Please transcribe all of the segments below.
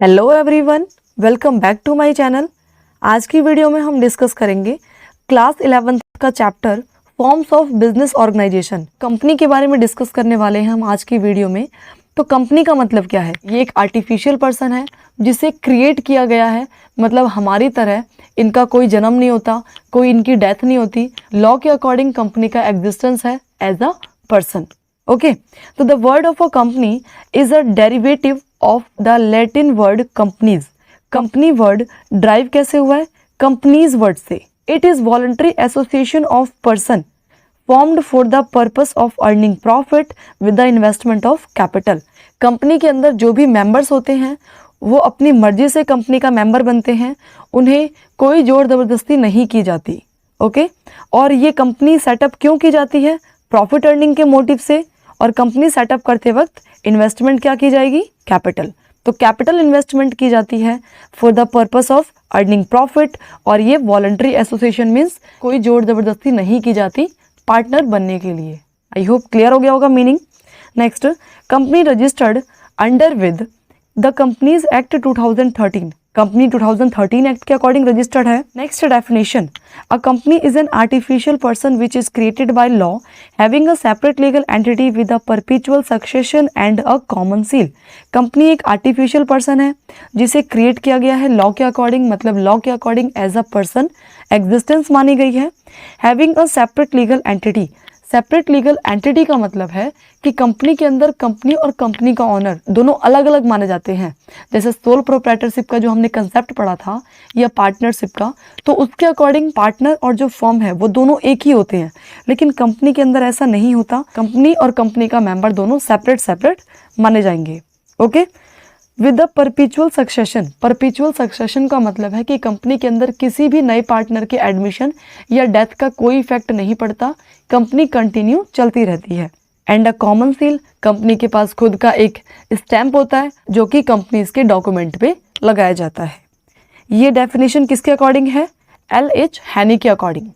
Hello everyone, welcome back to my channel. आज की video में हम डिस्कस करेंगे क्लास 11th का chapter forms of business organisation. Company के बारे में डिस्कस करने वाले हैं हम आज की वीडियो में। तो कंपनी का मतलब क्या है? ये एक आर्टिफिशियल पर्सन है जिसे क्रिएट किया गया है, मतलब हमारी तरह इनका कोई जन्म नहीं होता, कोई इनकी डेथ नहीं होती। लॉ के अकॉर्डिंग कंपनी का एग्जिस्टेंस है एज अ पर्सन। ओके, तो the word of a company is a derivative of the Latin word companies. Company word drive कैसे हुआ है? कंपनीज वर्ड से। It is voluntary association of person formed for the purpose of earning profit with the investment of capital. Company के अंदर जो भी members होते हैं वो अपनी मर्जी से कंपनी का मेंबर बनते हैं, उन्हें कोई जोर जबरदस्ती नहीं की जाती। ओके, और ये कंपनी सेटअप क्यों की जाती है? प्रॉफिट अर्निंग के मोटिव से। और कंपनी सेटअप करते वक्त इन्वेस्टमेंट क्या की जाएगी? कैपिटल। तो कैपिटल इन्वेस्टमेंट की जाती है for the purpose of earning profit. और ये वॉलंटरी एसोसिएशन मीन्स कोई जोर जबरदस्ती नहीं की जाती पार्टनर बनने के लिए। आई होप क्लियर हो गया होगा meaning. Next, company registered under with the companies act 2013। Company 2013 act के अकॉर्डिंग रजिस्टर्ड है। Next definition, a company is an artificial person which is created by law having a separate legal entity with a perpetual succession and a common seal. Company एक artificial person है जिसे create किया गया है law के according, मतलब law के according as a person existence मानी गई है। Having a separate legal entity. Separate legal entity का मतलब है कि कंपनी के अंदर कंपनी और कंपनी का ऑनर दोनों अलग अलग माने जाते हैं। जैसे सोल प्रोप्राइटरशिप का जो हमने कंसेप्ट पढ़ा था या पार्टनरशिप का, तो उसके अकॉर्डिंग पार्टनर और जो फर्म है वो दोनों एक ही होते हैं। लेकिन कंपनी के अंदर ऐसा नहीं होता, कंपनी और कंपनी का मेंबर दोनों सेपरेट सेपरेट माने जाएंगे। Okay, with the perpetual succession. Perpetual succession का मतलब है कि कंपनी के अंदर किसी भी नए पार्टनर के एडमिशन या डेथ का कोई इफेक्ट नहीं पड़ता, कंपनी कंटिन्यू चलती रहती है। And a common seal, company के पास खुद का एक स्टैंप होता है जो कि कंपनीज के डॉक्यूमेंट पे लगाया जाता है। ये डेफिनेशन किसके अकॉर्डिंग है? LH हैनी के अकॉर्डिंग।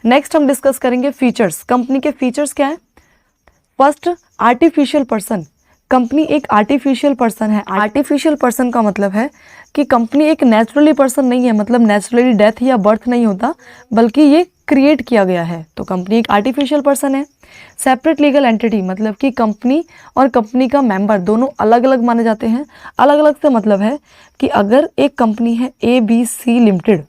नेक्स्ट हम डिस्कस करेंगे फीचर्स। कंपनी के फीचर्स क्या है? First, artificial person. कंपनी एक आर्टिफिशियल पर्सन है। आर्टिफिशियल पर्सन का मतलब है कि कंपनी एक नेचुरली पर्सन नहीं है, मतलब नेचुरली डेथ या बर्थ नहीं होता, बल्कि ये क्रिएट किया गया है। तो कंपनी एक आर्टिफिशियल पर्सन है। सेपरेट लीगल एंटिटी, मतलब कि कंपनी और कंपनी का मेंबर दोनों अलग अलग माने जाते हैं। अलग अलग से मतलब है कि अगर एक कंपनी है ABC लिमिटेड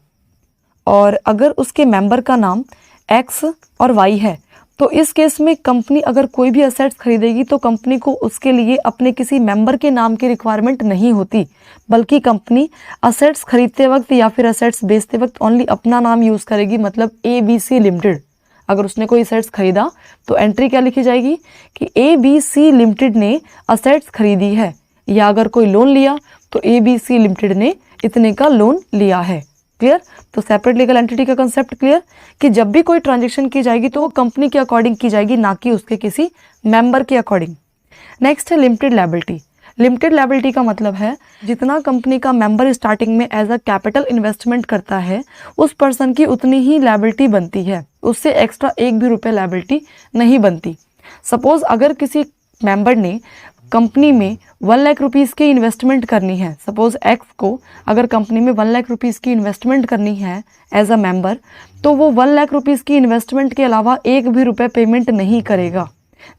और अगर उसके मेंबर का नाम X और Y है, तो इस केस में कंपनी अगर कोई भी असेट्स खरीदेगी तो कंपनी को उसके लिए अपने किसी मेंबर के नाम की रिक्वायरमेंट नहीं होती, बल्कि कंपनी असेट्स खरीदते वक्त या फिर असेट्स बेचते वक्त ओनली अपना नाम यूज़ करेगी। मतलब ABC लिमिटेड, अगर उसने कोई असेट्स खरीदा तो एंट्री क्या लिखी जाएगी कि ABC लिमिटेड ने असेट्स खरीदी है। या अगर कोई लोन लिया तो ABC लिमिटेड ने इतने का लोन लिया है। क्लियर? तो सेपरेट लीगल एंटिटी का कंसेप्ट क्लियर कि जब भी कोई ट्रांजैक्शन की जाएगी तो वो कंपनी के अकॉर्डिंग की जाएगी, ना कि उसके किसी मेंबर के अकॉर्डिंग। नेक्स्ट है लिमिटेड लायबिलिटी। लिमिटेड लायबिलिटी का मतलब है जितना कंपनी का मेंबर स्टार्टिंग में एज अ कैपिटल इन्वेस्टमेंट करता है उस पर्सन की उतनी ही लायबिलिटी बनती है, उससे एक्स्ट्रा एक भी रुपये लायबिलिटी नहीं बनती। सपोज अगर किसी मेंबर ने कंपनी में 1 लाख रुपीज़ की इन्वेस्टमेंट करनी है, सपोज एक्स को अगर कंपनी में 1 लाख रुपीज़ की इन्वेस्टमेंट करनी है एज अ मेंबर, तो वो 1 लाख रुपीज़ की इन्वेस्टमेंट के अलावा एक भी रुपये पेमेंट नहीं करेगा,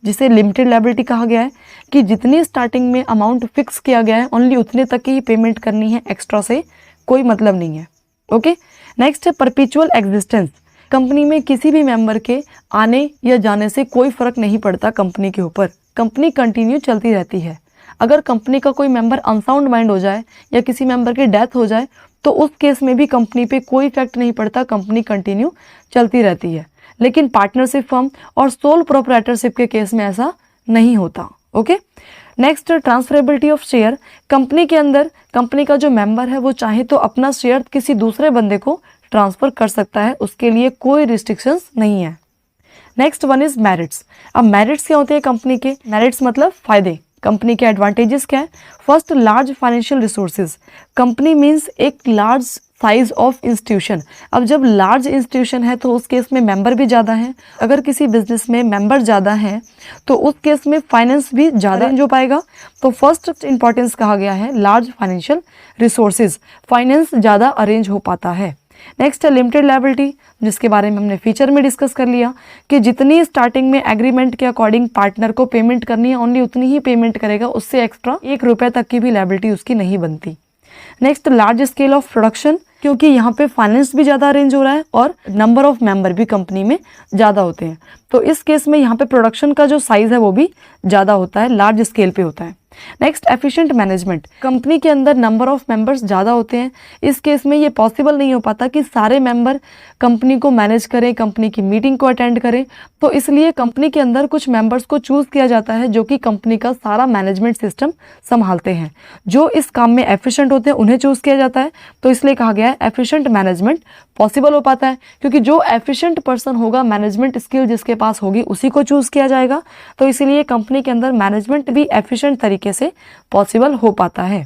जिसे लिमिटेड लायबिलिटी कहा गया है कि जितनी स्टार्टिंग में अमाउंट फिक्स किया गया है ओनली उतने तक ही पेमेंट करनी है, एक्स्ट्रा से कोई मतलब नहीं है। ओके, नेक्स्ट है परपेचुअल एग्जिस्टेंस। कंपनी में किसी भी मेंबर के आने या जाने से कोई फर्क नहीं पड़ता कंपनी के ऊपर, कंपनी कंटिन्यू चलती रहती है। अगर कंपनी का कोई मेंबर अनसाउंड माइंड हो जाए या किसी मेंबर की डेथ हो जाए तो उस केस में भी कंपनी पे कोई इफेक्ट नहीं पड़ता, कंपनी कंटिन्यू चलती रहती है। लेकिन पार्टनरशिप फर्म और सोल प्रोप्राइटरशिप के केस में ऐसा नहीं होता। Okay, next transferability of share. Company के अंदर कंपनी का जो मेंबर है वो चाहे तो अपना शेयर किसी दूसरे बंदे को ट्रांसफर कर सकता है, उसके लिए कोई रिस्ट्रिक्शंस नहीं है। Next one is merits. अब मेरिट्स क्या होते हैं कंपनी के? मेरिट्स मतलब फायदे कंपनी के एडवांटेजेस क्या है? First, large financial resources. Company means एक लार्ज साइज ऑफ इंस्टीट्यूशन। अब जब लार्ज इंस्टीट्यूशन है तो उस केस में मेंबर भी ज़्यादा हैं। अगर किसी बिजनेस में मेंबर ज़्यादा हैं तो उस केस में फाइनेंस भी ज़्यादा अरेंज हो पाएगा। तो फर्स्ट इंपॉर्टेंस कहा गया है लार्ज फाइनेंशियल रिसोर्सेज, फाइनेंस ज़्यादा अरेंज हो पाता है। नेक्स्ट है लिमिटेड लायबिलिटी, जिसके बारे में हमने फीचर में डिस्कस कर लिया कि जितनी स्टार्टिंग में एग्रीमेंट के अकॉर्डिंग पार्टनर को पेमेंट करनी है ओनली उतनी ही पेमेंट करेगा, उससे एक्स्ट्रा 1 रुपये तक की भी लायबिलिटी उसकी नहीं बनती। Next, large scale of production, क्योंकि यहाँ पे फाइनेंस भी ज़्यादा अरेंज हो रहा है और नंबर ऑफ मेंबर भी कंपनी में ज़्यादा होते हैं, तो इस केस में यहाँ पे प्रोडक्शन का जो साइज़ है वो भी ज़्यादा होता है, लार्ज स्केल पे होता है। Next, efficient management. कंपनी के अंदर नंबर ऑफ मेंबर्स ज़्यादा होते हैं, इस केस में ये पॉसिबल नहीं हो पाता कि सारे मेंबर कंपनी को मैनेज करें, कंपनी की मीटिंग को अटेंड करें, तो इसलिए कंपनी के अंदर कुछ मेंबर्स को चूज़ किया जाता है जो कि कंपनी का सारा मैनेजमेंट सिस्टम संभालते हैं। जो इस काम में एफिशिएंट होते हैं उन्हें चूज़ किया जाता है, तो इसलिए कहा गया है एफिशिएंट मैनेजमेंट पॉसिबल हो पाता है, क्योंकि जो एफिशिएंट पर्सन होगा, मैनेजमेंट स्किल जिसके पास होगी उसी को चूज़ किया जाएगा, तो इसीलिए कंपनी के अंदर मैनेजमेंट भी एफिशिएंट तरीके से पॉसिबल हो पाता है।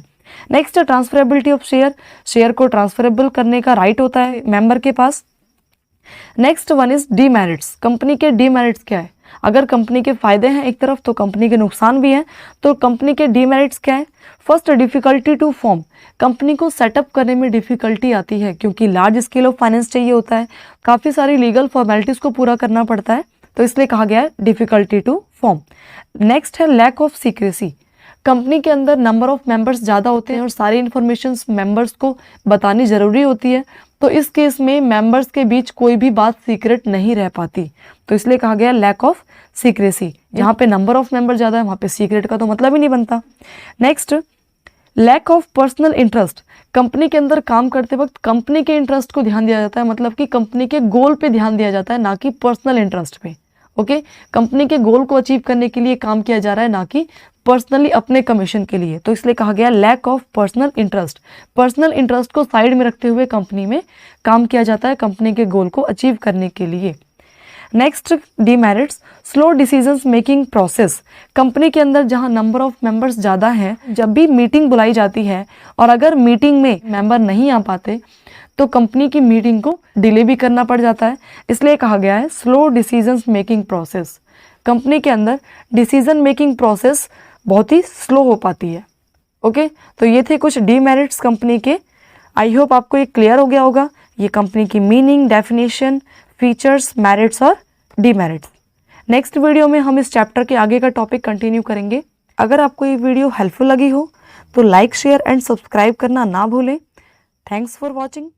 Next, transferability of share. Share को ट्रांसफरेबल करने का राइट होता है मेंबर के पास। Next one is demerits. Company के डीमेरिट्स क्या है? अगर कंपनी के फायदे हैं एक तरफ तो कंपनी के नुकसान भी हैं, तो कंपनी के डीमेरिट्स क्या है? First, difficulty to form. Company को सेटअप करने में डिफिकल्टी आती है, क्योंकि लार्ज स्केल ऑफ फाइनेंस चाहिए होता है, काफ़ी सारी लीगल फॉर्मेलिटीज़ को पूरा करना पड़ता है, तो इसलिए कहा गया है डिफिकल्टी टू फॉर्म। नेक्स्ट है लैक ऑफ सीक्रेसी। कंपनी के अंदर नंबर ऑफ मेंबर्स ज़्यादा होते हैं और सारी इन्फॉर्मेशन मेंबर्स को बतानी ज़रूरी होती है, तो इस केस में मेंबर्स के बीच कोई भी बात सीक्रेट नहीं रह पाती, तो इसलिए कहा गया लैक ऑफ सीक्रेसी। जहाँ पे नंबर ऑफ मेंबर ज़्यादा है वहाँ पे सीक्रेट का तो मतलब ही नहीं बनता। Next, lack of personal interest. Company के अंदर काम करते वक्त कंपनी के इंटरेस्ट को ध्यान दिया जाता है, मतलब कि कंपनी के गोल पे ध्यान दिया जाता है, ना कि पर्सनल इंटरेस्ट पे। ओके, कंपनी के गोल को अचीव करने के लिए काम किया जा रहा है, ना कि पर्सनली अपने कमीशन के लिए, तो इसलिए कहा गया lack of personal interest. Personal interest को साइड में रखते हुए कंपनी में काम किया जाता है कंपनी के गोल को अचीव करने के लिए। Next, demerits, slow decisions making process. Company के अंदर जहां नंबर ऑफ मेंबर्स ज़्यादा हैं, जब भी मीटिंग बुलाई जाती है और अगर मीटिंग में मेंबर नहीं आ पाते तो कंपनी की मीटिंग को डिले भी करना पड़ जाता है, इसलिए कहा गया है slow decisions making process. Company के अंदर डिसीजन मेकिंग प्रोसेस बहुत ही स्लो हो पाती है। ओके, तो ये थे कुछ डीमेरिट्स कंपनी के। आई होप आपको ये क्लियर हो गया होगा, ये कंपनी की मीनिंग, डेफिनेशन, फीचर्स, मेरिट्स और डीमेरिट्स। नेक्स्ट वीडियो में हम इस चैप्टर के आगे का टॉपिक कंटिन्यू करेंगे। अगर आपको ये वीडियो हेल्पफुल लगी हो तो लाइक, शेयर एंड सब्सक्राइब करना ना भूलें। Thanks for watching.